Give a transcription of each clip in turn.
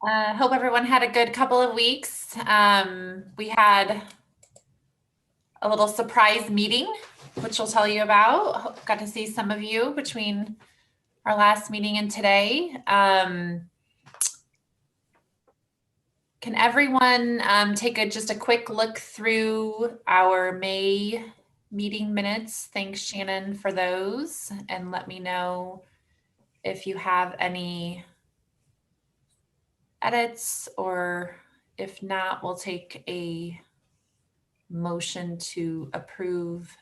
Hope everyone had a good couple of weeks. We had a little surprise meeting, which we'll tell you about. Got to see some of you between our last meeting and today. Can everyone take just a quick look through our May meeting minutes? Thanks, Shannon, for those. And let me know if you have any edits, or if not, we'll take a motion to approve.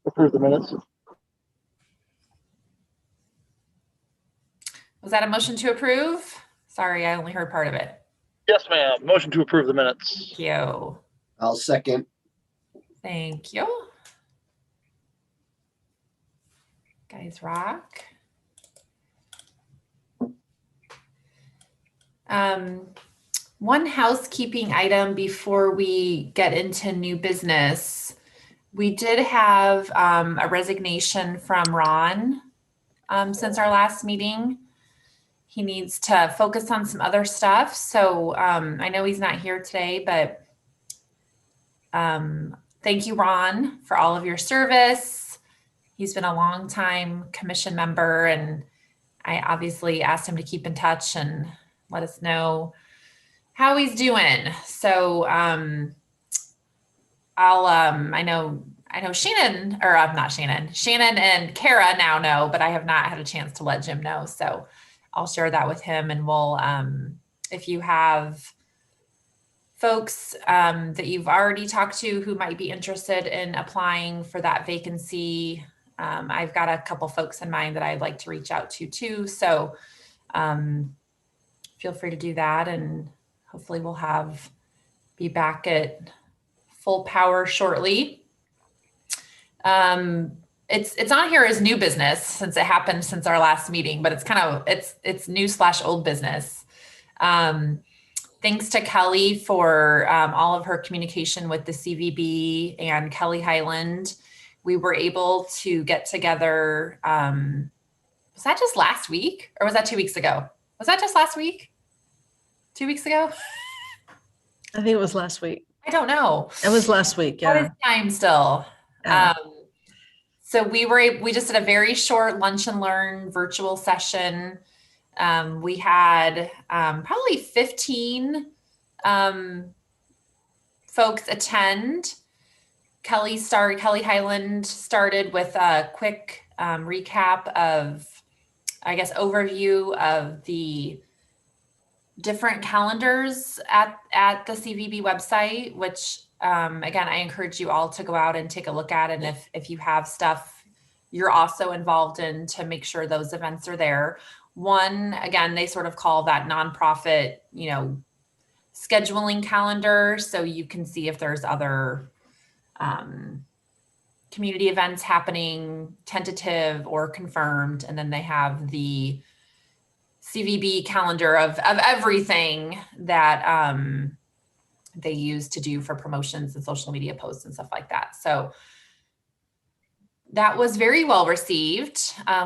Approve the minutes. Was that a motion to approve? Sorry, I only heard part of it. Yes, ma'am. Motion to approve the minutes. Thank you. I'll second. Thank you. Guys rock. One housekeeping item before we get into new business. We did have a resignation from Ron since our last meeting. He needs to focus on some other stuff. So I know he's not here today, but thank you, Ron, for all of your service. He's been a long time commission member, and I obviously asked him to keep in touch and let us know how he's doing. So I know Shannon, or not Shannon, Shannon and Kara now know, but I have not had a chance to let Jim know. So I'll share that with him, and we'll, if you have folks that you've already talked to who might be interested in applying for that vacancy, I've got a couple folks in mind that I'd like to reach out to too. So feel free to do that, and hopefully we'll be back at full power shortly. It's on here as new business since it happened since our last meeting, but it's new/old business. Thanks to Kelly for all of her communication with the CVB and Kelly Highland. We were able to get together. Was that just last week, or was that 2 weeks ago? Was that just last week? 2 weeks ago? I think it was last week. I don't know. It was last week. Yeah. What is time still? Yeah. So we just did a very short lunch and learn virtual session. We had probably 15 folks attend. Kelly Highland started with a quick recap of, I guess, overview of the different calendars at the CVB website, which again, I encourage you all to go out and take a look at. And if you have stuff you're also involved in, to make sure those events are there. One, again, they sort of call that nonprofit, scheduling calendar. So you can see if there's other community events happening, tentative or confirmed. And then they have the CVB calendar of everything that they use to do for promotions and social media posts and stuff like that. So that was very well received.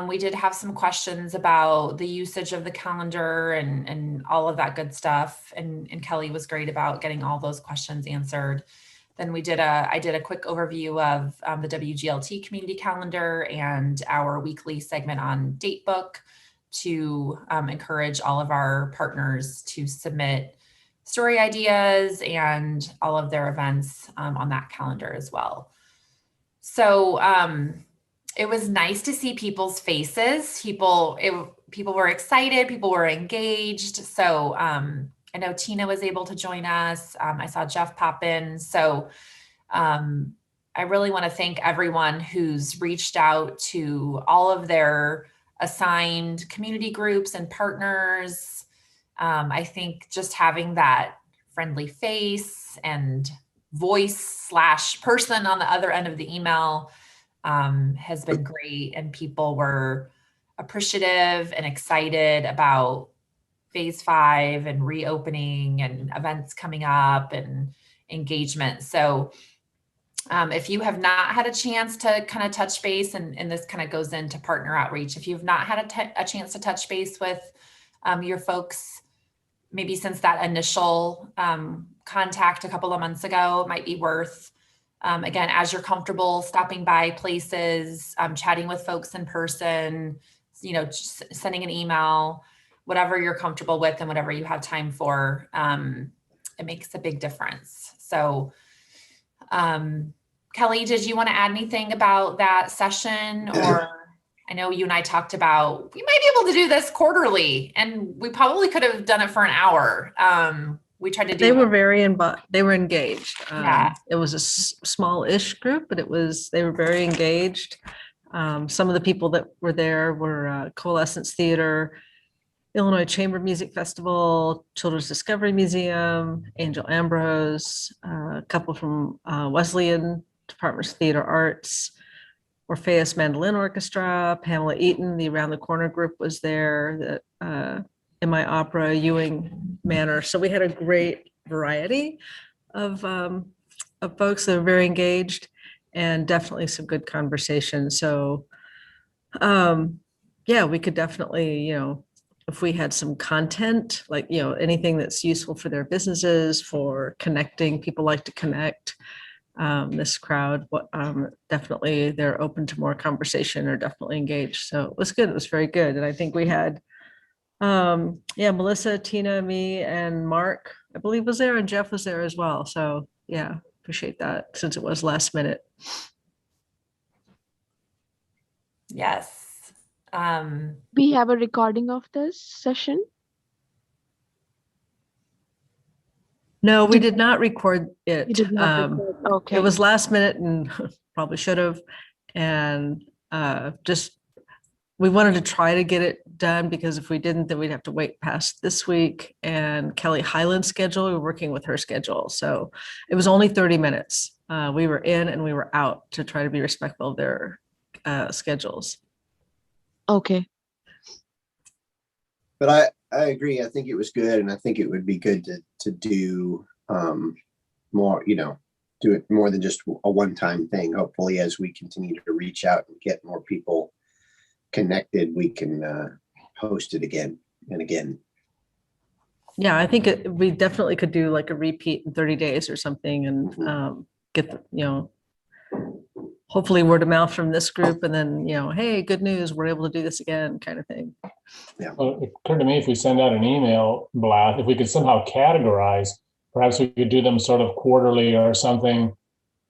We did have some questions about the usage of the calendar and all of that good stuff. And Kelly was great about getting all those questions answered. Then I did a quick overview of the WGLT community calendar and our weekly segment on Datebook to encourage all of our partners to submit story ideas and all of their events on that calendar as well. So it was nice to see people's faces. People were excited. People were engaged. So I know Tina was able to join us. I saw Jeff pop in. So I really want to thank everyone who's reached out to all of their assigned community groups and partners. I think just having that friendly face and voice/person on the other end of the email has been great. And people were appreciative and excited about phase 5 and reopening and events coming up and engagement. So If you have not had a chance to kind of touch base, and this kind of goes into partner outreach, if you've not had a chance to touch base with your folks, maybe since that initial contact a couple of months ago, it might be worth, again, as you're comfortable stopping by places, chatting with folks in person, just sending an email, whatever you're comfortable with and whatever you have time for. It makes a big difference. So, Kelly, did you want to add anything about that session? Or I know you and I talked about, we might be able to do this quarterly, and we probably could have done it for an hour. We tried to do. They were they were engaged. Yeah. It was a small-ish group, but they were very engaged. Some of the people that were there were Coalescence Theater, Illinois Chamber Music Festival, Children's Discovery Museum, Angel Ambrose, a couple from Wesleyan Departments of Theater Arts, Orpheus Mandolin Orchestra, Pamela Eaton, the Around the Corner group was there, the MI Opera, Ewing Manor. So we had a great variety of folks that were very engaged, and definitely some good conversation. So yeah, we could definitely, if we had some content, like, anything that's useful for their businesses, for connecting, people like to connect. This crowd, definitely they're open to more conversation, or definitely engaged. So it was good. It was very good. And I think we had, Melissa, Tina, me, and Mark, I believe, was there, and Jeff was there as well. So yeah, appreciate that, since it was last minute. Yes. We have a recording of this session. No, we did not record it. You did not record. Okay. It was last minute, and probably should have. And we wanted to try to get it done, because if we didn't, then we'd have to wait past this week. And Kelly Highland's schedule, we were working with her schedule. So it was only 30 minutes. We were in and we were out to try to be respectful of their schedules. Okay. But I agree. I think it was good, and I think it would be good to do more, do it more than just a one-time thing. Hopefully, as we continue to reach out and get more people connected, we can host it again and again. Yeah, I think we definitely could do like a repeat in 30 days or something, and get, hopefully word of mouth from this group, and then, hey, good news, we're able to do this again, kind of thing. Yeah. Well, it occurred to me, if we send out an email blast, if we could somehow categorize, perhaps we could do them sort of quarterly or something,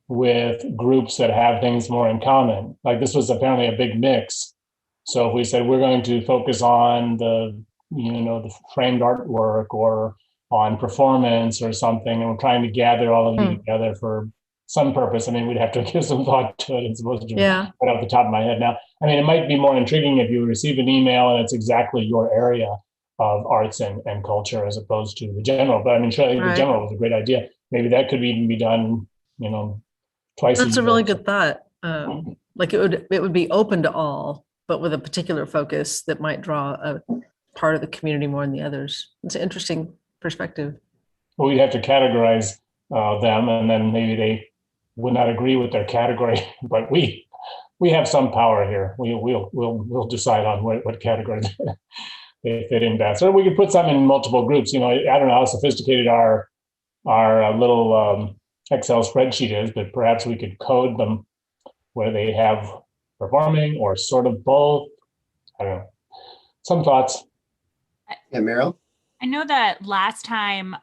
with groups that have things more in common. Like, this was apparently a big mix. So if we said we're going to focus on the framed artwork, or on performance or something, and we're trying to gather all of you together for some purpose. I mean, we'd have to give some thought to it. It's supposed to right off the top of my head now. I mean, it might be more intriguing if you receive an email and it's exactly your area of arts and culture, as opposed to the general. But I mean, surely the general was a great idea. Maybe that could even be done, twice a year. That's a really good thought. Like, it would be open to all, but with a particular focus that might draw a part of the community more than the others. It's an interesting perspective. Well, we'd have to categorize them, and then maybe they would not agree with their category, but we have some power here. We'll decide on what category they fit in best. Or we could put some in multiple groups. I don't know how sophisticated our little Excel spreadsheet is, but perhaps we could code them where they have performing or sort of both. I don't know. Some thoughts. Yeah, Meryl? I know that last time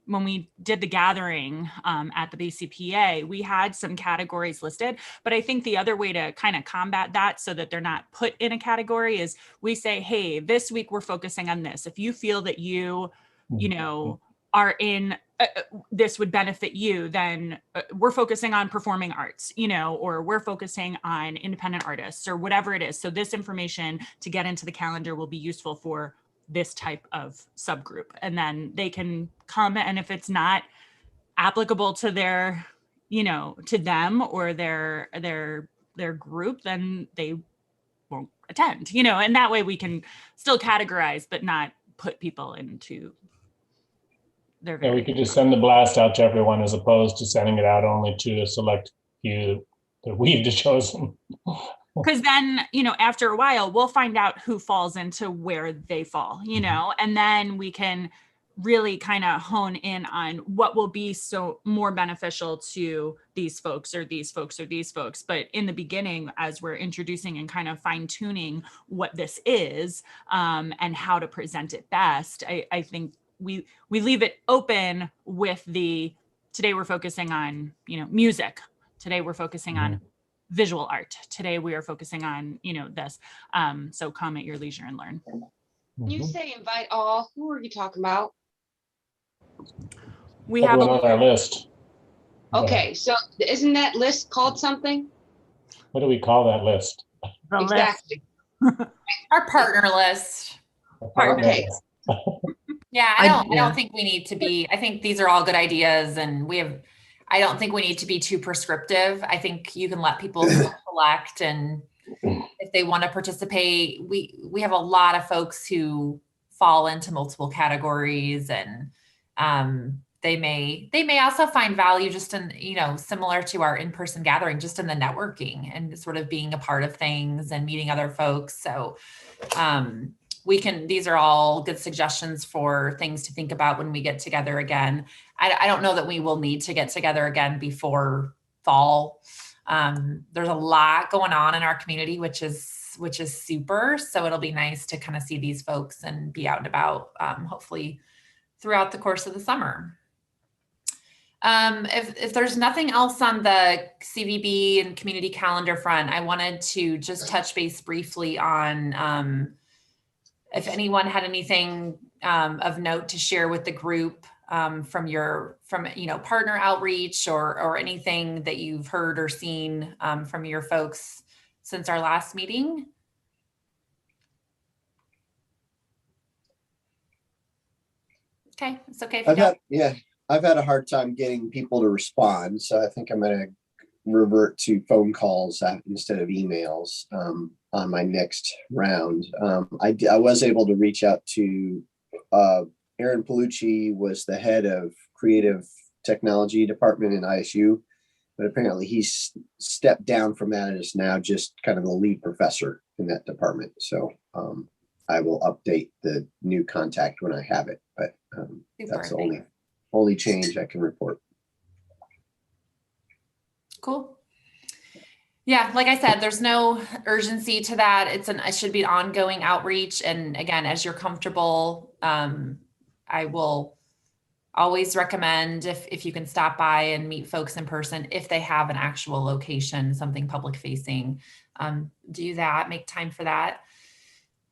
when we did the gathering at the BCPA, we had some categories listed, but I think the other way to kind of combat that so that they're not put in a category is we say, hey, this week we're focusing on this. If you feel that you are in, this would benefit you, then we're focusing on performing arts, or we're focusing on independent artists, or whatever it is. So this information to get into the calendar will be useful for this type of subgroup, and then they can come, and if it's not applicable to their, to them or their group, then they won't attend, and that way we can still categorize but not put people into they're Yeah, we very, could just send the blast out to everyone as opposed to sending it out only to a select few that we've chosen. because then, you know, after a while, we'll find out who falls into where they fall, you know, and then we can really kind of hone in on what will be so more beneficial to these folks or these folks or these folks. But in the beginning, as we're introducing and kind of fine tuning what this is and how to present it best, I think we leave it open with today we're focusing on, you know, music. Today we're focusing on visual art. Today we are focusing on, you know, this. So come at your leisure and learn. When you say invite all, who are you talking about? We have Everyone on our list. Okay, so isn't that list called something? What do we call that list? Exactly. Our partner list. Okay. Yeah, I I don't think we need to be, I think these are all good ideas and I don't think we need to be too prescriptive. I think you can let people select, and if they want to participate, we have a lot of folks who fall into multiple categories, and they may also find value just in, you know, similar to our in-person gathering, just in the networking and sort of being a part of things and meeting other folks. So these are all good suggestions for things to think about when we get together again. I don't know that we will need to get together again before fall. There's a lot going on in our community, which is super. So it'll be nice to kind of see these folks and be out and about, hopefully throughout the course of the summer. If there's nothing else on the CVB and community calendar front, I wanted to just touch base briefly on if anyone had anything of note to share with the group from you know, partner outreach or anything that you've heard or seen from your folks since our last meeting. Okay, it's okay if you don't. I've had a hard time getting people to respond, so I think I'm going to revert to phone calls instead of emails on my next round. I was able to reach out to Aaron Palucci, was the head of creative technology department in ISU, but apparently he's stepped down from that and is now just kind of the lead professor in that department. So I will update the new contact when I have it, but that's the only change I can report. Cool. Yeah, like I said, there's no urgency to that. It should be an ongoing outreach. And again, as you're comfortable, I will always recommend if you can stop by and meet folks in person, if they have an actual location, something public facing, do that, make time for that.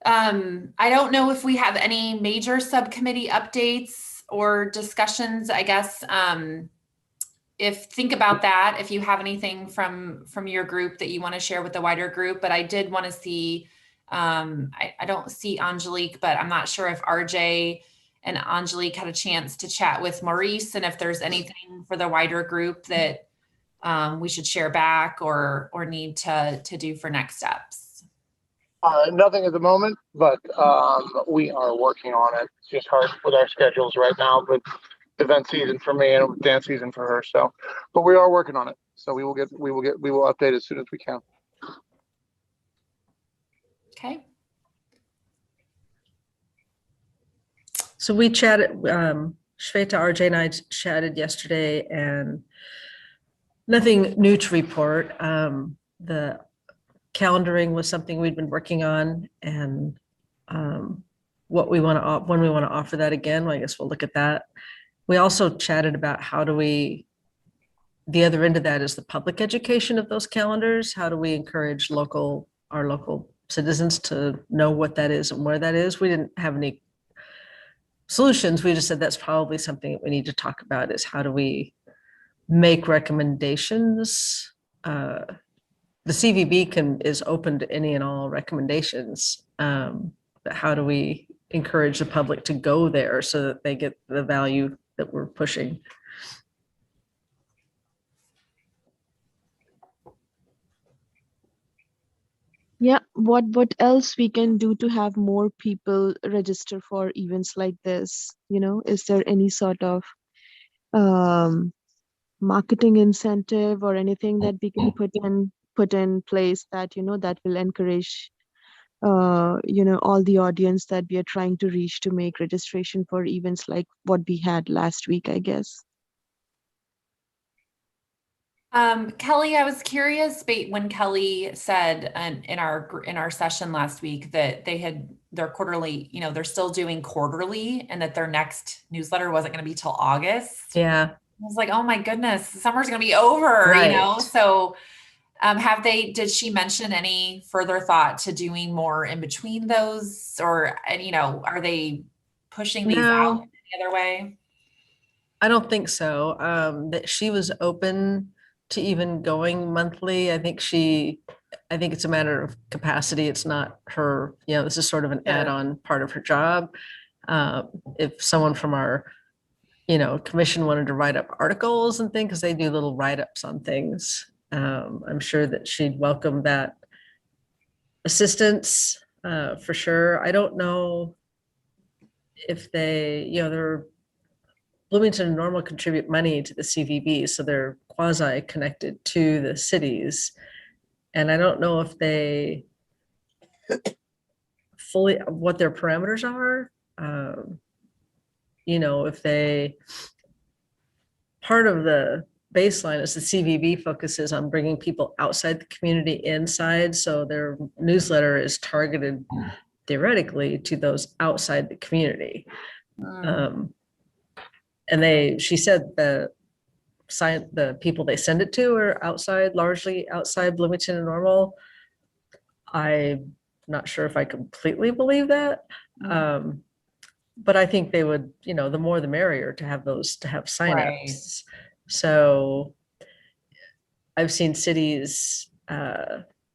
I don't know if we have any major subcommittee updates or discussions, I guess. Think about that, if you have anything from your group that you want to share with the wider group. But I did want to see, I don't see Angelique, but I'm not sure if RJ and Angelique had a chance to chat with Maurice, and if there's anything for the wider group that we should share back or need to do for next steps. Nothing at the moment, but we are working on it. It's just hard with our schedules right now, but event season for me and dance season for her. So, but we are working on it. So we will update as soon as we can. Okay. So we chatted, Shweta, RJ and I chatted yesterday, and nothing new to report. The calendaring was something we'd been working on, and when we want to offer that again, well, I guess we'll look at that. We also chatted about the other end of that is the public education of those calendars. How do we encourage our local citizens to know what that is and where that is? We didn't have any solutions. We just said that's probably something that we need to talk about, is how do we make recommendations? The CVB is open to any and all recommendations, but how do we encourage the public to go there so that they get the value that we're pushing? Yeah, what else we can do to have more people register for events like this? Is there any sort of um, marketing incentive or anything that we can put in place that that will encourage all the audience that we are trying to reach to make registration for events like what we had last week, I guess. Kelly, I was curious when Kelly said in our session last week that they had their quarterly, they're still doing quarterly and that their next newsletter wasn't going to be till August. Yeah, I was like, oh my goodness, summer's going to be over, Right. So did she mention any further thought to doing more in between those and are they pushing these out no, any other way? I don't think so. That she was open to even going monthly. I think it's a matter of capacity. It's not her, this is sort of an Sure. add-on part of her job. If someone from our, commission wanted to write up articles and things, because they do little write-ups on things, I'm sure that she'd welcome that assistance, for sure. I don't know if they're Bloomington and Normal contribute money to the CVB, so they're quasi connected to the cities. And I don't know if they fully, what their parameters are. If part of the baseline is the CVB focuses on bringing people outside the community inside. So their newsletter is targeted theoretically to those outside the community. And she said the people they send it to are largely outside Bloomington and Normal. I'm not sure if I completely believe that. But I think they would, the more the merrier to have signups. Right. So I've seen cities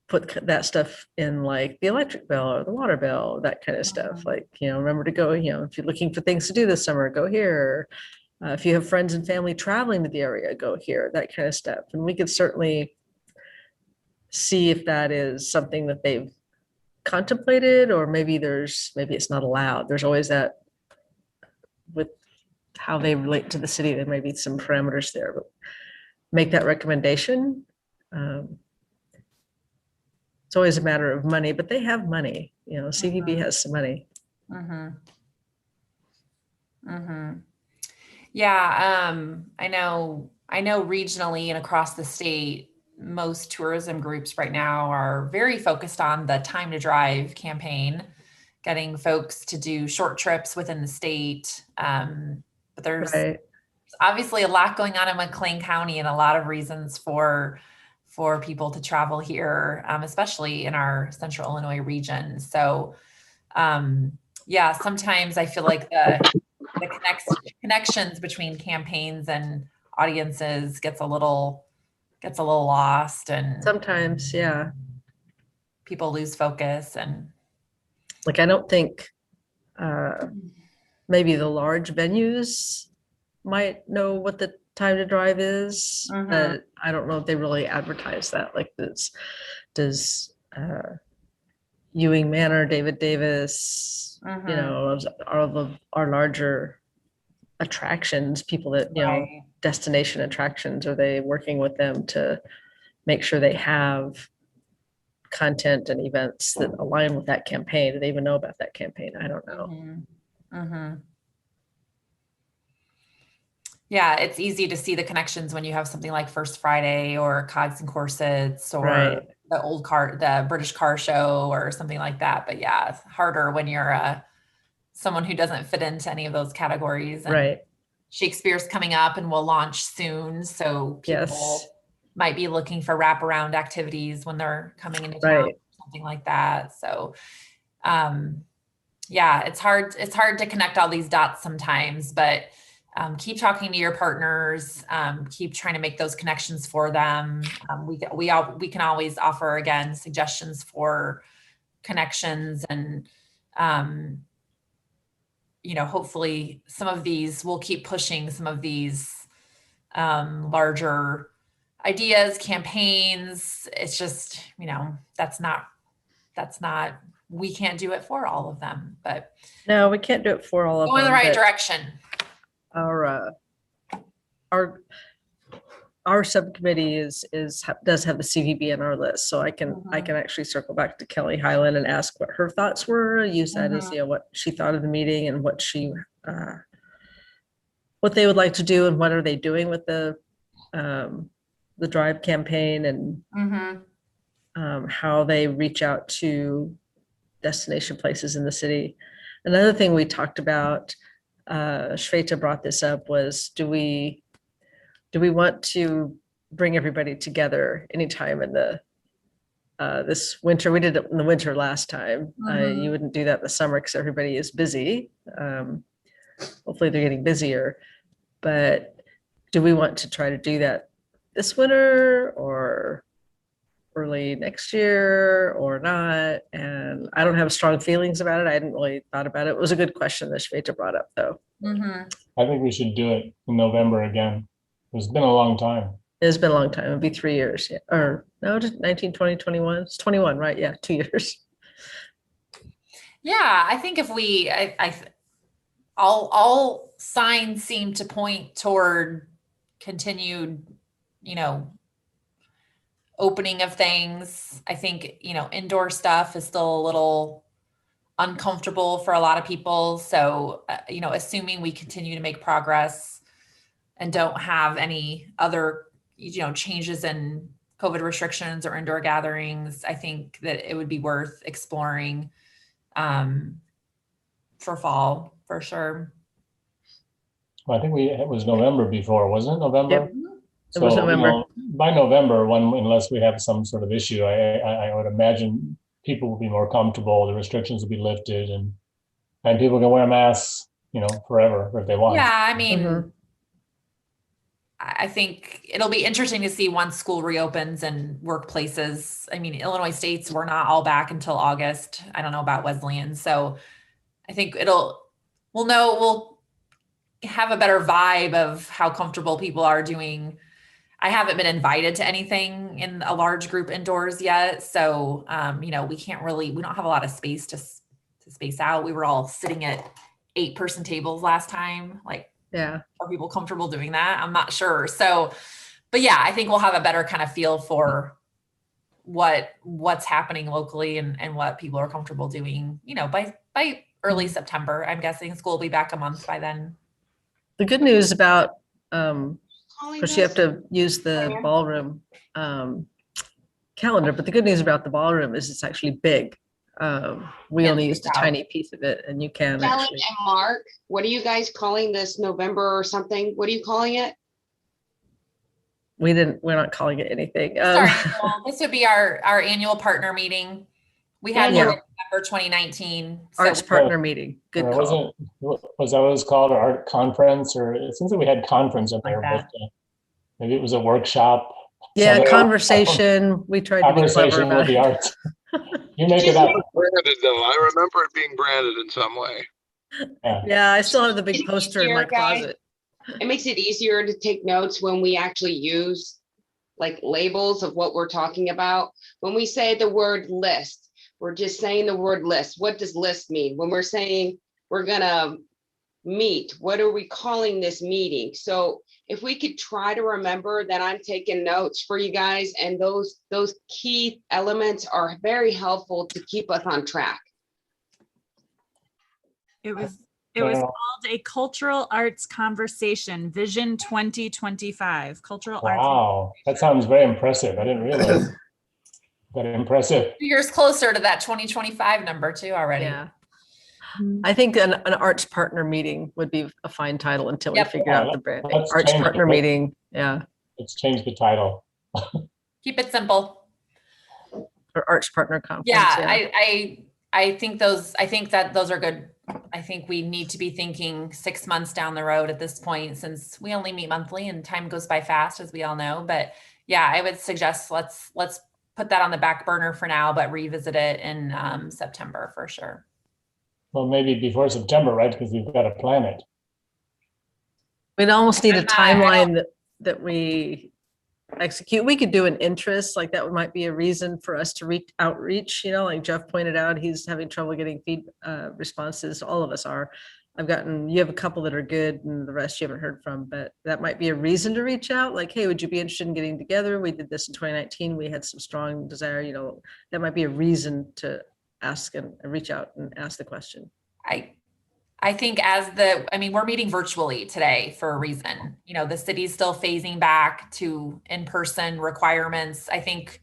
put that stuff in, like the electric bill or the water bill, that kind of stuff. Like, remember to go, if you're looking for things to do this summer, go here. If you have friends and family traveling to the area, go here, that kind of stuff. And we could certainly see if that is something that they've contemplated, or maybe it's not allowed. There's always that with how they relate to the city. There may be some parameters there, but make that recommendation. It's always a matter of money, but they have money. CVB has some money. Yeah, I know regionally and across the state, most tourism groups right now are very focused on the Time to Drive campaign, getting folks to do short trips within the state. But there's obviously a lot going on in McLean County and a lot of reasons for people to travel here, especially in our central Illinois region. So yeah, sometimes I feel like the connections between campaigns and audiences gets a little lost, and sometimes, yeah, people lose focus. And like, I don't think maybe the large venues might know what the Time to Drive is, but I don't know if they really advertise that. Like, does Ewing Manor, David Davis, our larger attractions, people that, destination attractions, are they working with them to make sure they have content and events that align with that campaign? Do they even know about that campaign? I don't know. Yeah, it's easy to see the connections when you have something like First Friday or Cods and Corsets or the British Car Show or something like that. But yeah, it's harder when you're someone who doesn't fit into any of those categories. And Shakespeare's coming up and will launch soon, so people might be looking for wraparound activities when they're coming into town, something like that. So yeah, it's hard to connect all these dots sometimes, but keep talking to your partners, keep trying to make those connections for them. We can always offer, again, suggestions for connections, and hopefully some of these, we'll keep pushing some of these larger ideas, campaigns. It's just, that's not that's not, we can't do it for all of them, but No, we can't do it for all of go in the them. right but direction. Our subcommittee does have the CVB on our list, so I can Mhm. actually circle back to Kelly Highland and ask what her thoughts were. Use that as what she thought of the meeting and what they would like to do and what are they doing with the drive campaign and how they reach out to destination places in the city. Another thing we talked about, Shweta brought this up, was do we want to bring everybody together anytime in the this winter? We did it in the winter last time. You wouldn't do that in the summer because everybody is busy. Hopefully they're getting busier, but do we want to try to do that this winter or early next year or not? And I don't have strong feelings about it. I hadn't really thought about it. It was a good question that Shweta brought up, though. I think we should do it in November again. It's been a long time. It's been a long time. It'll be 3 years. Yeah. Or no, just 19, 20, 21. It's 21, right? Yeah, 2 years. Yeah, I think if we, all signs seem to point toward continued, opening of things. I think, indoor stuff is still a little uncomfortable for a lot of people. So, assuming we continue to make progress and don't have any other, changes in COVID restrictions or indoor gatherings, I think that it would be worth exploring for fall, for sure. Well, I think it was November before, wasn't it? November? Yep. It was November. By November, unless we have some sort of issue, I would imagine people will be more comfortable, the restrictions will be lifted, and people can wear masks, forever if they want. Yeah, I mean, I think it'll be interesting to see once school reopens and workplaces. I mean, Illinois State's, we're not all back until August. I don't know about Wesleyan. So I think we'll have a better vibe of how comfortable people are doing. I haven't been invited to anything in a large group indoors yet. So, we don't have a lot of space to space out. We were all sitting at 8-person tables last time. Yeah. Are people comfortable doing that? I'm not sure. So, but yeah, I think we'll have a better kind of feel for what's happening locally and what people are comfortable doing, by early September. I'm guessing school will be back a month by then. The good news about, because you have to use the ballroom calendar, but the good news about the ballroom is it's actually big. We only used a tiny piece of it, and you can Kelly actually. and Mark, what are you guys calling this, November or something? What are you calling it? We're not calling it anything. This would be our annual partner meeting. We had one in November 2019. Arts partner meeting. Good call. Was that what it was called, or art conference? Or it seems like we had conference in there, but maybe it was a workshop. Yeah, conversation. We tried to be clever about the it. arts. You make it up. Branded though. I remember it being branded in some way. Yeah, I still have the big poster in my closet. It makes it easier to take notes when we actually use labels of what we're talking about. When we say the word list, we're just saying the word list. What does list mean? When we're saying we're gonna meet, what are we calling this meeting? So if we could try to remember that I'm taking notes for you guys, and those key elements are very helpful to keep us on track. It was called a cultural arts conversation, Vision 2025. Cultural arts. Wow, that sounds very impressive. I didn't realize that impressive. 2 years closer to that 2025 number too already. Yeah. I think an arts partner meeting would be a fine title until we figure out the branding. Arts partner meeting. Yeah. Let's change the title. Keep it simple. Or arts partner conference. Yeah. I think that those are good. I think we need to be thinking 6 months down the road at this point, since we only meet monthly and time goes by fast, as we all know. But yeah, I would suggest let's put that on the back burner for now, but revisit it in September for sure. Well, maybe before September, right? Because we've got to plan it. We'd almost need a timeline that we execute. We could do an interest, like that might be a reason for us to outreach, like Jeff pointed out, he's having trouble getting responses. All of us are. You have a couple that are good and the rest you haven't heard from, but that might be a reason to reach out. Like, hey, would you be interested in getting together? We did this in 2019. We had some strong desire, that might be a reason to ask and reach out and ask the question. I think we're meeting virtually today for a reason. The city's still phasing back to in-person requirements. I think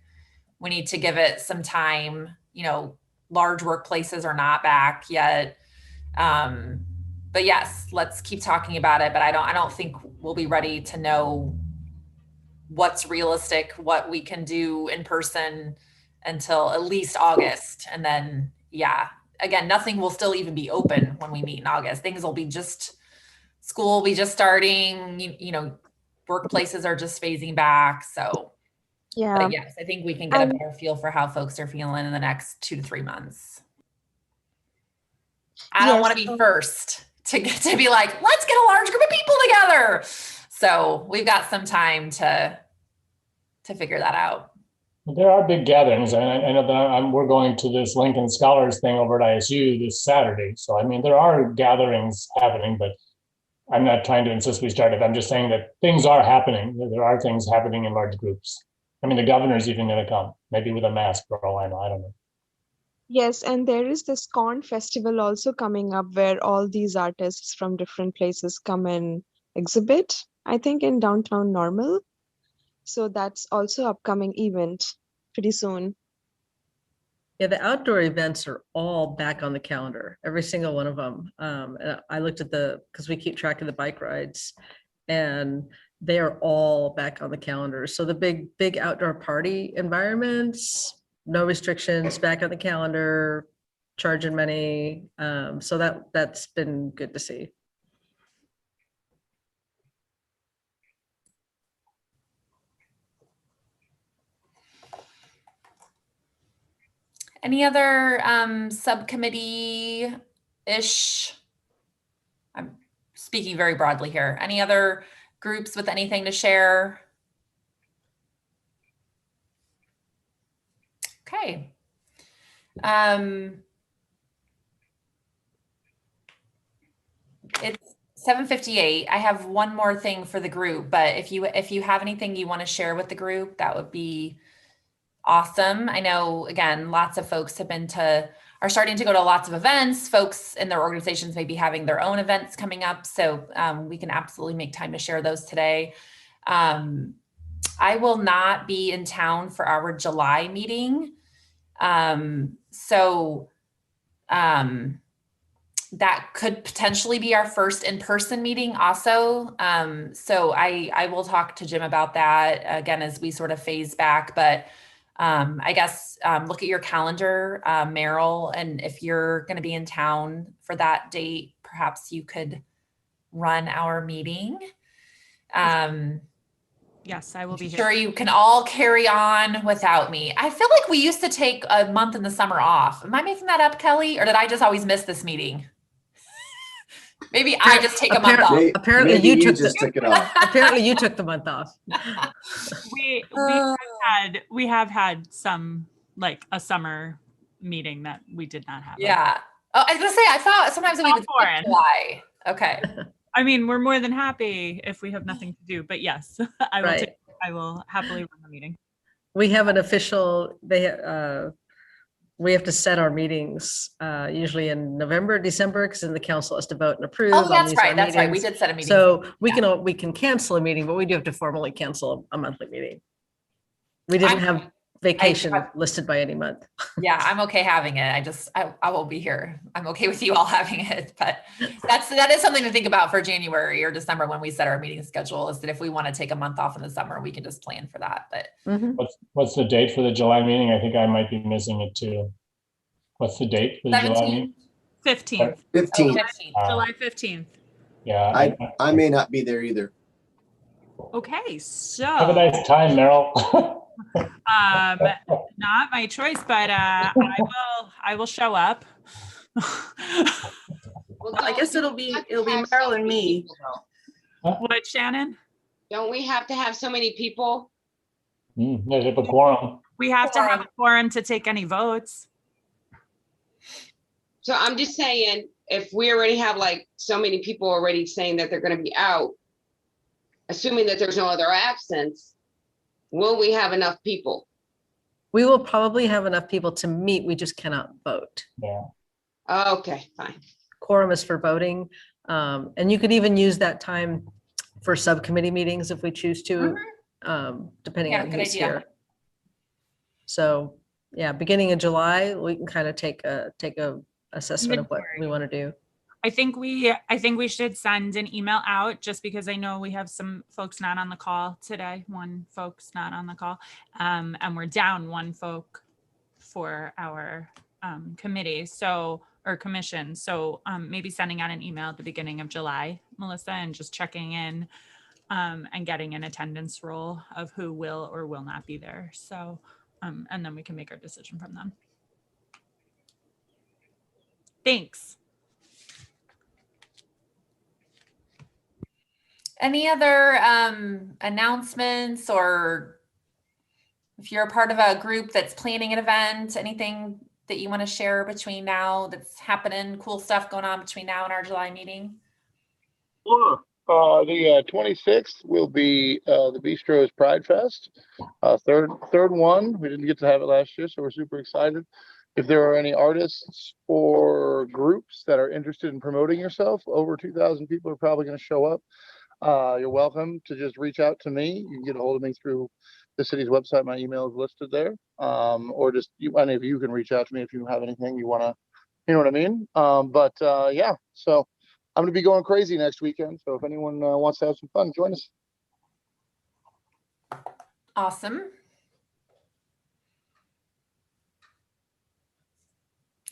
we need to give it some time. Large workplaces are not back yet. But yes, let's keep talking about it. But I don't think we'll be ready to know what's realistic, what we can do in person until at least August. And then, again, nothing will still even be open when we meet in August. Things will be school will be just starting, workplaces are just phasing back. So but yes, I think we can get a better feel for how folks are feeling in the next 2 to 3 months. I don't want to be first to be like, let's get a large group of people together. So we've got some time to figure that out. There are big gatherings. I know that we're going to this Lincoln Scholars thing over at ISU this Saturday. So, there are gatherings happening, but I'm not trying to insist we start it. I'm just saying that things are happening. There are things happening in large groups. The governor's even going to come, maybe with a mask for all I know. I don't know. Yes, and there is this corn festival also coming up where all these artists from different places come and exhibit, I think in downtown Normal. So that's also upcoming event pretty soon. Yeah, the outdoor events are all back on the calendar, every single one of them. And I looked at because we keep track of the bike rides, and they are all back on the calendar. So the big outdoor party environments, no restrictions, back on the calendar, charging money. So that's been good to see. Any other subcommittee-ish? I'm speaking very broadly here. Any other groups with anything to share? Okay. It's 7:58. I have one more thing for the group, but if you have anything you want to share with the group, that would be awesome. I know, again, lots of folks are starting to go to lots of events. Folks in their organizations may be having their own events coming up. So we can absolutely make time to share those today. I will not be in town for our July meeting. That could potentially be our first in-person meeting also. So I will talk to Jim about that again, as we sort of phase back, but I guess look at your calendar, Meryl, and if you're going to be in town for that date, perhaps you could run our meeting. Yes, I will be here. Sure, you can all carry on without me. I feel like we used to take a month in the summer off. Am I making that up, Kelly? Or did I just always miss this meeting? Maybe I just take a month off. Apparently you took it off. Apparently you took the month off. We have had some, like a summer meeting that we did not have. Yeah. Oh, I was gonna say, I thought sometimes we would skip July. Okay. We're more than happy if we have nothing to do, but yes, I will happily run the meeting. We have an official, we have to set our meetings usually in November, December, because then the council has to vote and approve. Oh, that's right. That's right. We did set a meeting. So we can cancel a meeting, but we do have to formally cancel a monthly meeting. We didn't have vacation listed by any month. Yeah, I'm okay having it. I will be here. I'm okay with you all having it, but that is something to think about for January or December when we set our meeting schedule, is that if we want to take a month off in the summer, we can just plan for that. But what's the date for the July meeting? I think I might be missing it too. What's the date for the 17th? July meeting? 15th. 15th. July 15th. Yeah. I may not be there either. Okay, so Have a nice time, Meryl. not my choice, but I will show up. Well, I guess it'll be Meryl and me. What, Shannon? Don't we have to have so many people There's a quorum. We have to have a quorum to take any votes. So I'm just saying, if we already have like so many people already saying that they're gonna be out, assuming that there's no other absence, will we have enough people? We will probably have enough people to meet. We just cannot vote. Yeah. Okay, fine. Quorum is for voting. And you could even use that time for subcommittee meetings if we choose to, depending Yeah, on good who's idea. here. So yeah, beginning of July, we can kind of take a assessment of what we want to do. I think we should send an email out, just because I know we have some folks not on the call today. One folks not on the call, and we're down one folk for our committee, or commission. So maybe sending out an email at the beginning of July, Melissa, and just checking in and getting an attendance roll of who will or will not be there. So and then we can make our decision from them. Thanks. Any other announcements, or if you're a part of a group that's planning an event, anything that you want to share between now that's happening, cool stuff going on between now and our July meeting? Sure. The 26th will be the Bistros Pride Fest, third one. We didn't get to have it last year, so we're super excited. If there are any artists or groups that are interested in promoting yourself, over 2,000 people are probably going to show up. You're welcome to just reach out to me. You can get a hold of me through the city's website. My email is listed there. Or just any of you can reach out to me if you have anything you want to, you know what I mean? Yeah, so I'm going to be going crazy next weekend. So if anyone wants to have some fun, join us. Awesome.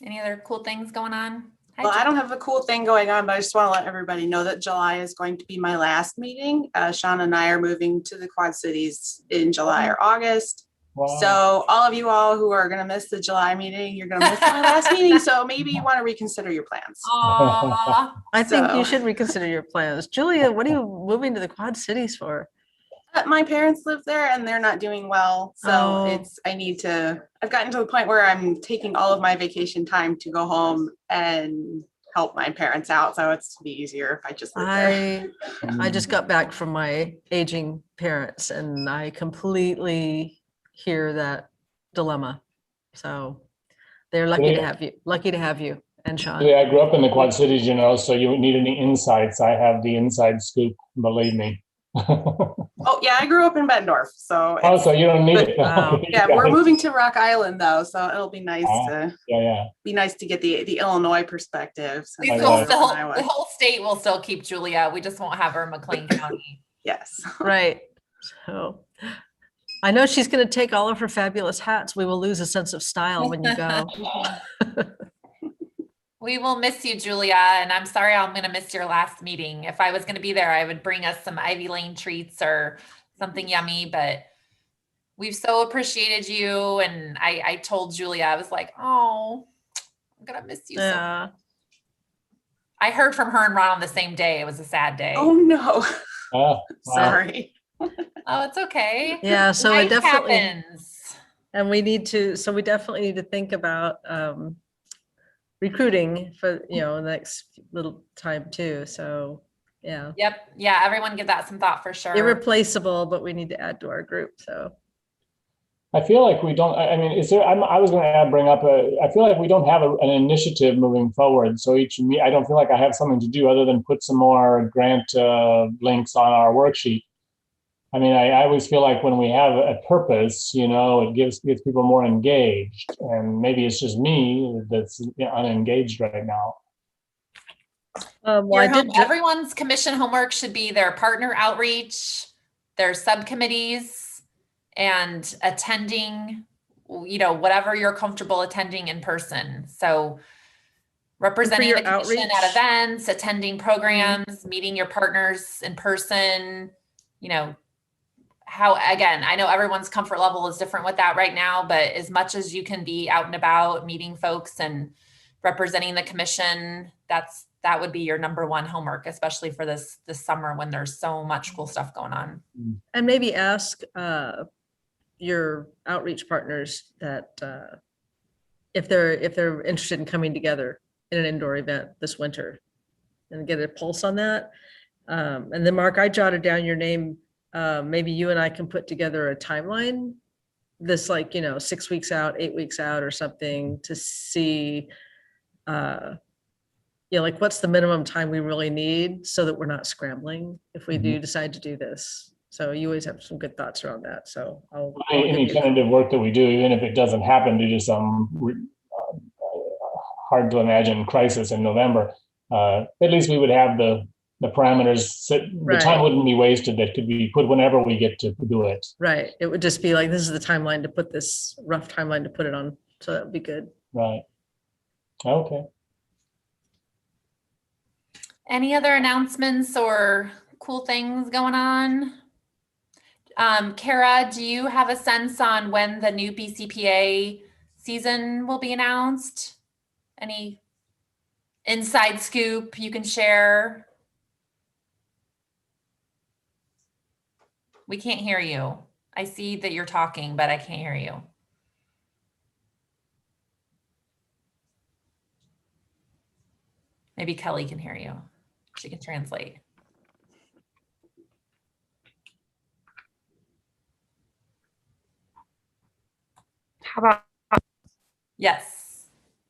Any other cool things going on? Well, I don't have a cool thing going on, but I just want to let everybody know that July is going to be my last meeting. Sean and I are moving to the Quad Cities in July or August. Wow. So all of you all who are going to miss the July meeting, you're going to miss my last meeting. So maybe you want to reconsider your plans. Aww. I think you should reconsider your plans. Julia, what are you moving to the Quad Cities for? My parents live there and they're not doing well. So I've gotten to the point where I'm taking all of my vacation time to go home and help my parents out. So it's be easier if I just live there. I just got back from my aging parents and I completely hear that dilemma. So they're lucky to have you and Sean. Yeah, I grew up in the Quad Cities, so you need any insights, I have the inside scoop, believe me. Oh yeah, I grew up in Bettendorf, so so you don't need it. Wow. Yeah, we're moving to Rock Island though, so it'll be nice to get the Illinois perspective. The whole state will still keep Julia. We just won't have her in McLean County. Yes. Right. So I know she's going to take all of her fabulous hats. We will lose a sense of style when you go. We will miss you, Julia, and I'm sorry I'm going to miss your last meeting. If I was going to be there, I would bring us some Ivy Lane treats or something yummy, but we've so appreciated you. And I told Julia, I was like, oh, I'm going to miss you. So I heard from her and Ron on the same day. It was a sad day. Oh, no. Wow. Sorry. Oh, it's okay. Yeah, so Life it definitely happens. And we definitely need to think about recruiting for the next little time too. So yeah. Yep. Yeah. Everyone give that some thought for sure. Irreplaceable, but we need to add to our group. So I feel like we don't. I mean, I was going to bring up I feel like we don't have an initiative moving forward. So I don't feel like I have something to do other than put some more grant links on our worksheet. I mean, I always feel like when we have a purpose, it gets people more engaged, and maybe it's just me that's unengaged right now. Everyone's commission homework should be their partner outreach, their subcommittees, and attending, whatever you're comfortable attending in person. So representing the commission at events, attending programs, meeting your partners in person, again, I know everyone's comfort level is different with that right now, but as much as you can be out and about meeting folks and representing the commission, that would be your number one homework, especially for this summer when there's so much cool stuff going on. And maybe ask your outreach partners that if they're interested in coming together in an indoor event this winter and get a pulse on that. And then Mark, I jotted down your name. Maybe you and I can put together a timeline, this 6 weeks out, 8 weeks out or something, to see, what's the minimum time we really need so that we're not scrambling if we do decide to do this. So you always have some good thoughts around that. So I'll any tentative work that we do, even if it doesn't happen due to some hard to imagine crisis in November, at least we would have the parameters set. The time wouldn't be wasted. That could be put whenever we get to do it. Right. It would just be like, this is the timeline to put this rough timeline to put it on. So that would be good. Right. Okay. Any other announcements or cool things going on? Kara, do you have a sense on when the new BCPA season will be announced? Any inside scoop you can share? We can't hear you. I see that you're talking, but I can't hear you. Maybe Kelly can hear you. She can translate. How about? Yes.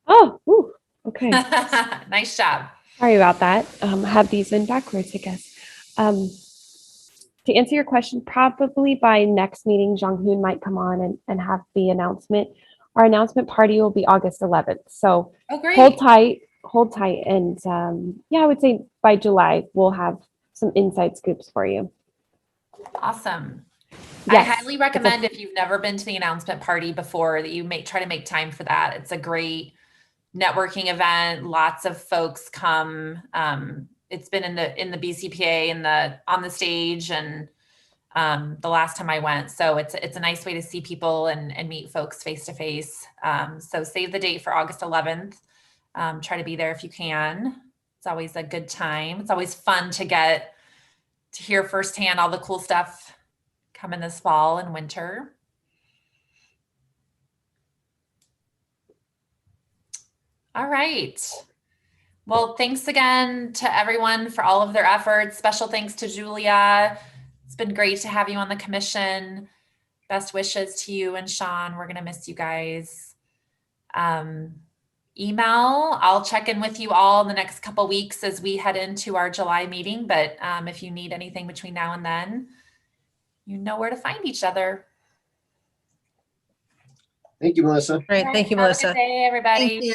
Oh, ooh, okay. Nice job. Sorry about that. I have these in backwards, I guess. To answer your question, probably by next meeting, Jong-hoon might come on and have the announcement. Our announcement party will be August 11th. So great. Hold tight. And yeah, I would say by July, we'll have some inside scoops for you. Awesome. Yes. I highly recommend, if you've never been to the announcement party before, that you try to make time for that. It's a great networking event. Lots of folks come. It's been in the BCPA and on the stage, and the last time I went. So it's a nice way to see people and meet folks face to face. So save the date for August 11th. Try to be there if you can. It's always a good time. It's always fun to hear firsthand all the cool stuff coming this fall and winter. All right. Well, thanks again to everyone for all of their efforts. Special thanks to Julia. It's been great to have you on the commission. Best wishes to you and Sean. We're going to miss you guys. Email. I'll check in with you all in the next couple weeks as we head into our July meeting. But if you need anything between now and then, you know where to find each other. Thank you, Melissa. Great. Thank you, Have Melissa. a good day, everybody. Thank you.